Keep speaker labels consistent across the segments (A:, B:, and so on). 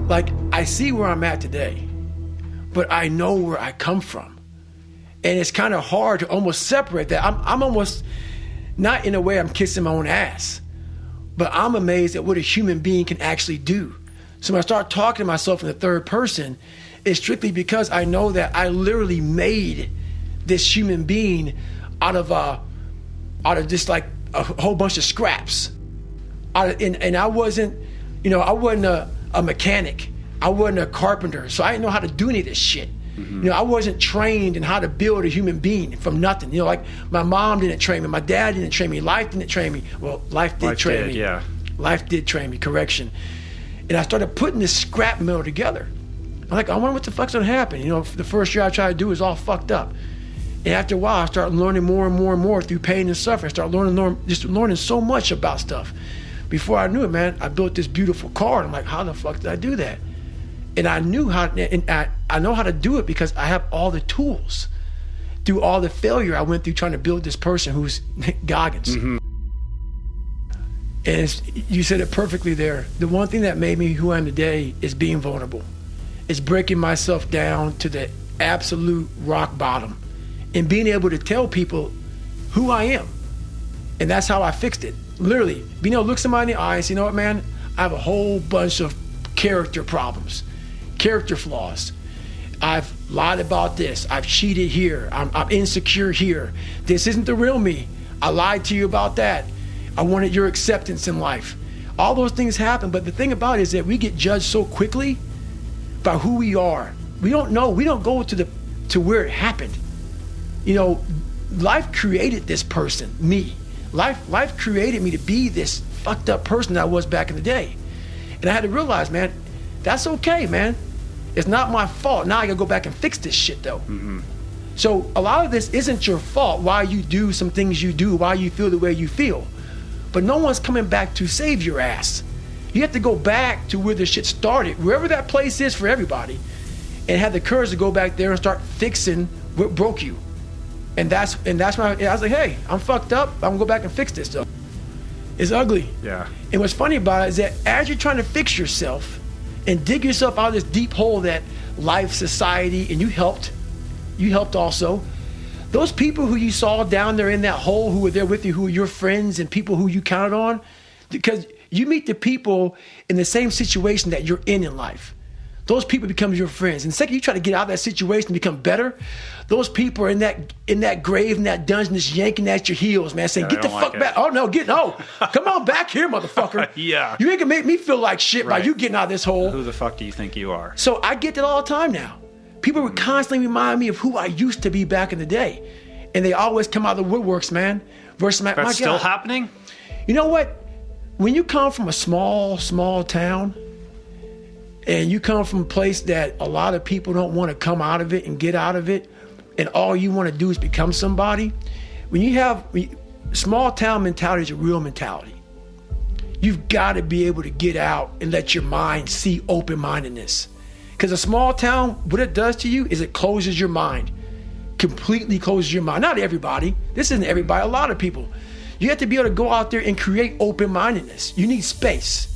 A: Like, I see where I'm at today, but I know where I come from. And it's kind of hard to almost separate that. I'm almost, not in a way I'm kissing my own ass, but I'm amazed at what a human being can actually do. So when I start talking to myself in the third person, it's strictly because I know that I literally made this human being out of just like a whole bunch of scraps. And I wasn't, I wasn't a mechanic. I wasn't a carpenter, so I didn't know how to do any of this shit. Mm-hmm. I wasn't trained in how to build a human being from nothing. Like my mom didn't train me, my dad didn't train me, life didn't train me. Well, life did train me. Yeah. Life did train me, correction. And I started putting this scrap metal together. I'm like, I wonder what the fuck's gonna happen. The first year I tried to do was all fucked up. And after a while, I started learning more and more and more through pain and suffering. I started learning so much about stuff. Before I knew it, man, I built this beautiful car. I'm like, how the fuck did I do that? And I knew how, and I know how to do it because I have all the tools. Through all the failure I went through trying to build this person who's Goggins. Mm-hmm. And you said it perfectly there. The one thing that made me who I am today is being vulnerable. It's breaking myself down to the absolute rock bottom and being able to tell people who I am. And that's how I fixed it. Literally, being able to look somebody in the eye and say, you know what, man, I have a whole bunch of character problems, character flaws. I've lied about this. I've cheated here. I'm insecure here. This isn't the real me. I lied to you about that. I wanted your acceptance in life. All those things happen, but the thing about it is that we get judged so quickly by who we are. We don't know. We don't go to where it happened. Life created this person, me. Life created me to be this fucked up person that I was back in the day. And I had to realize, man, that's okay, man. It's not my fault. Now I gotta go back and fix this shit though. Mm-hmm. So a lot of this isn't your fault, why you do some things you do, why you feel the way you feel. But no one's coming back to save your ass. You have to go back to where the shit started, wherever that place is for everybody, and have the courage to go back there and start fixing what broke you. And that's when I was like, hey, I'm fucked up. I'm gonna go back and fix this though. It's ugly. Yeah. And what's funny about it is that as you're trying to fix yourself and dig yourself out of this deep hole that life, society, and you helped also, those people who you saw down there in that hole who were there with you, who were your friends and people who you counted on, because you meet the people in the same situation that you're in life. Those people become your friends. And the second you try to get out of that situation and become better, those people are in that grave, in that dungeon, just yanking at your heels, man, saying, get the fuck back. Oh, no, come on back here, motherfucker.
B: Yeah.
A: You ain't gonna make me feel like shit by you getting out of this hole.
B: Who the fuck do you think you are?
A: So I get that all the time now. People would constantly remind me of who I used to be back in the day. And they always come out of the woodworks, man. Versus my God.
B: That's still happening?
A: You know what? When you come from a small town, and you come from a place that a lot of people don't want to come out of it and get out of it, and all you want to do is become somebody, when you have small town mentality is a real mentality. You've got to be able to get out and let your mind see open-mindedness. Because a small town, what it does to you is it closes your mind. Completely closes your mind. Not everybody. This isn't everybody. A lot of people. You have to be able to go out there and create open-mindedness. You need space.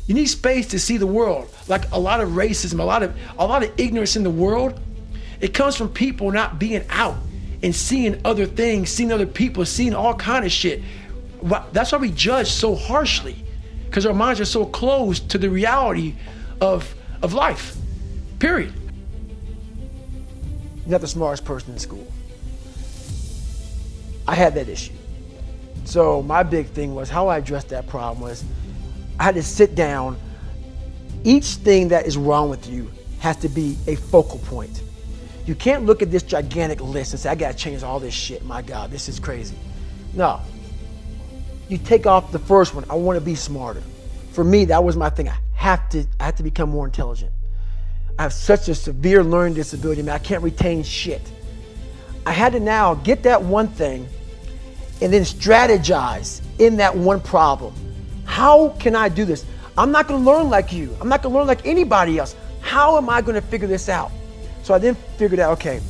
A: You need space to see the world. Like a lot of racism, a lot of ignorance in the world, it comes from people not being out and seeing other things, seeing other people, seeing all kind of shit. That's why we judge so harshly, because our minds are so closed to the reality of life, period. You're not the smartest person in school. I had that issue. So my big thing was how I addressed that problem was I had to sit down. Each thing that is wrong with you has to be a focal point. You can't look at this gigantic list and say, I gotta change all this shit. My God, this is crazy. No. You take off the first one. I wanna be smarter. For me, that was my thing. I have to become more intelligent. I have such a severe learning disability, man. I can't retain shit. I had to now get that one thing and then strategize in that one problem. How can I do this? I'm not gonna learn like you. I'm not gonna learn like anybody else. How am I gonna figure this out? So I then figured out, okay,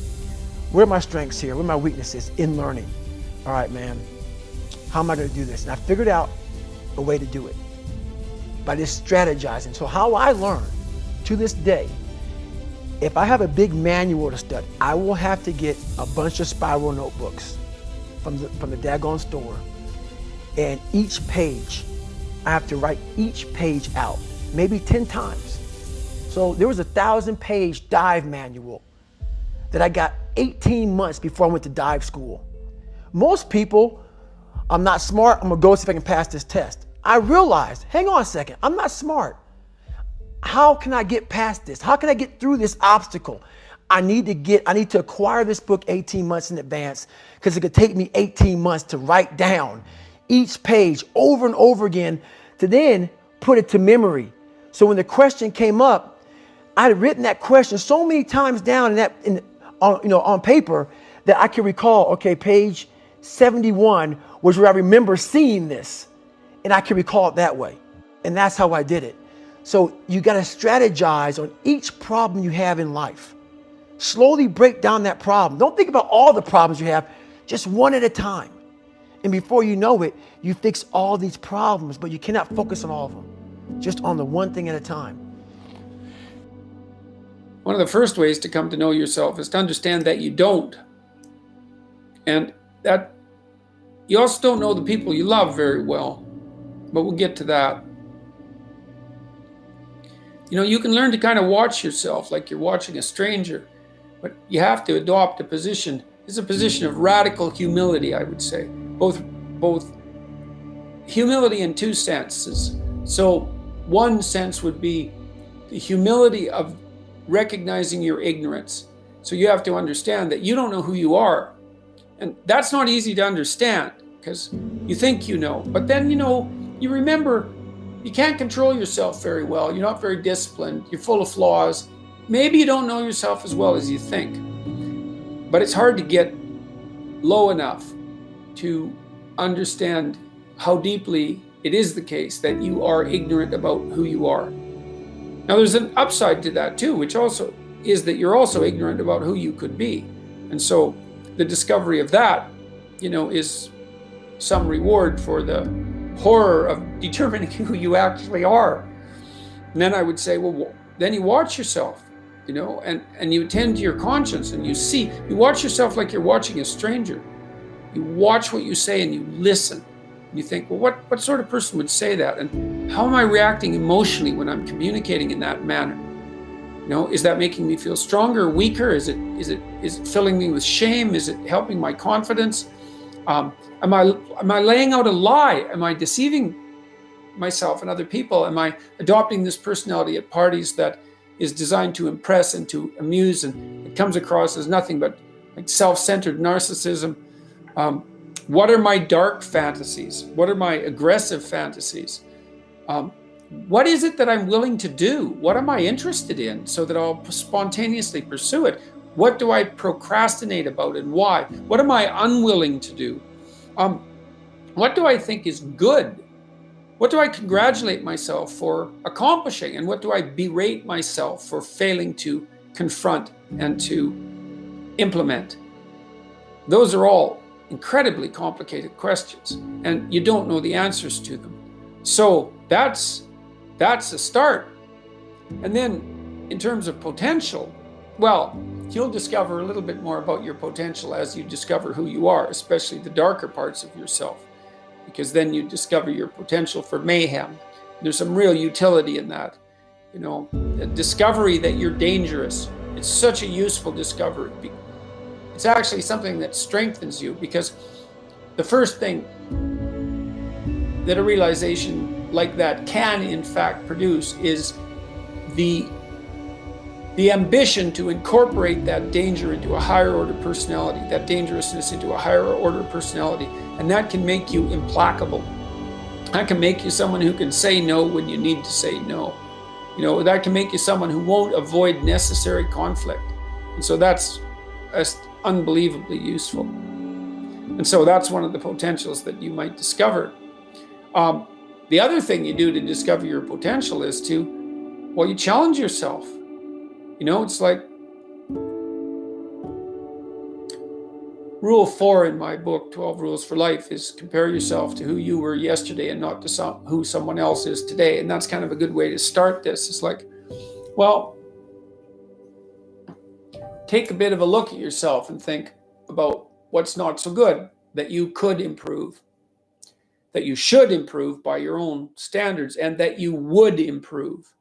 A: Where are my strengths here? Where are my weaknesses in learning? All right, man, how am I going to do this? And I figured out a way to do it by just strategizing. So how I learn to this day, if I have a big manual to study, I will have to get a bunch of spiral notebooks from the daggone store. And each page, I have to write each page out, maybe 10 times. So there was a 1,000-page dive manual that I got 18 months before I went to dive school. Most people, I'm not smart, I'm gonna go see if I can pass this test. I realized, hang on a second, I'm not smart. How can I get past this? How can I get through this obstacle? I need to acquire this book 18 months in advance because it could take me 18 months to write down each page over and over again to then put it to memory. So when the question came up, I had written that question so many times down on paper that I can recall, okay, page 71 was where I remember seeing this, and I can recall it that way. And that's how I did it. So you got to strategize on each problem you have in life. Slowly break down that problem. Don't think about all the problems you have, just one at a time. And before you know it, you fix all these problems, but you cannot focus on all of them, just on the one thing at a time.
C: One of the first ways to come to know yourself is to understand that you don't. And that you also don't know the people you love very well, but we'll get to that. You can learn to kind of watch yourself like you're watching a stranger, but you have to adopt a position. It's a position of radical humility, I would say. Both humility in two senses. So one sense would be the humility of recognizing your ignorance. So you have to understand that you don't know who you are. And that's not easy to understand because you think you know. But then, you remember you can't control yourself very well. You're not very disciplined. You're full of flaws. Maybe you don't know yourself as well as you think. But it's hard to get low enough to understand how deeply it is the case that you are ignorant about who you are. Now, there's an upside to that too, which also is that you're also ignorant about who you could be. And so the discovery of that, is some reward for the horror of determining who you actually are. And then I would say, well, then you watch yourself, and you attend to your conscience and you watch yourself like you're watching a stranger. You watch what you say and you listen. You think, well, what sort of person would say that? And how am I reacting emotionally when I'm communicating in that manner? Is that making me feel stronger or weaker? Is it filling me with shame? Is it helping my confidence? Am I laying out a lie? Am I deceiving myself and other people? Am I adopting this personality at parties that is designed to impress and to amuse, and it comes across as nothing but like self-centered narcissism? What are my dark fantasies? What are my aggressive fantasies? What is it that I'm willing to do? What am I interested in so that I'll spontaneously pursue it? What do I procrastinate about and why? What am I unwilling to do? What do I think is good? What do I congratulate myself for accomplishing? And what do I berate myself for failing to confront and to implement? Those are all incredibly complicated questions, and you don't know the answers to them. So that's a start. And then in terms of potential, well, you'll discover a little bit more about your potential as you discover who you are, especially the darker parts of yourself, because then you discover your potential for mayhem. There's some real utility in that. A discovery that you're dangerous. It's such a useful discovery. It's actually something that strengthens you, because the first thing that a realization like that can in fact produce is the ambition to incorporate that danger into a higher order personality, that dangerousness into a higher order personality. And that can make you implacable. That can make you someone who can say no when you need to say no. That can make you someone who won't avoid necessary conflict. And so that's unbelievably useful. And so that's one of the potentials that you might discover. The other thing you do to discover your potential is you challenge yourself. It's like Rule 4 in my book, 12 Rules for Life, is compare yourself to who you were yesterday and not to who someone else is today. And that's kind of a good way to start this. It's like, well, take a bit of a look at yourself and think about what's not so good that you could improve, that you should improve by your own standards, and that you would improve.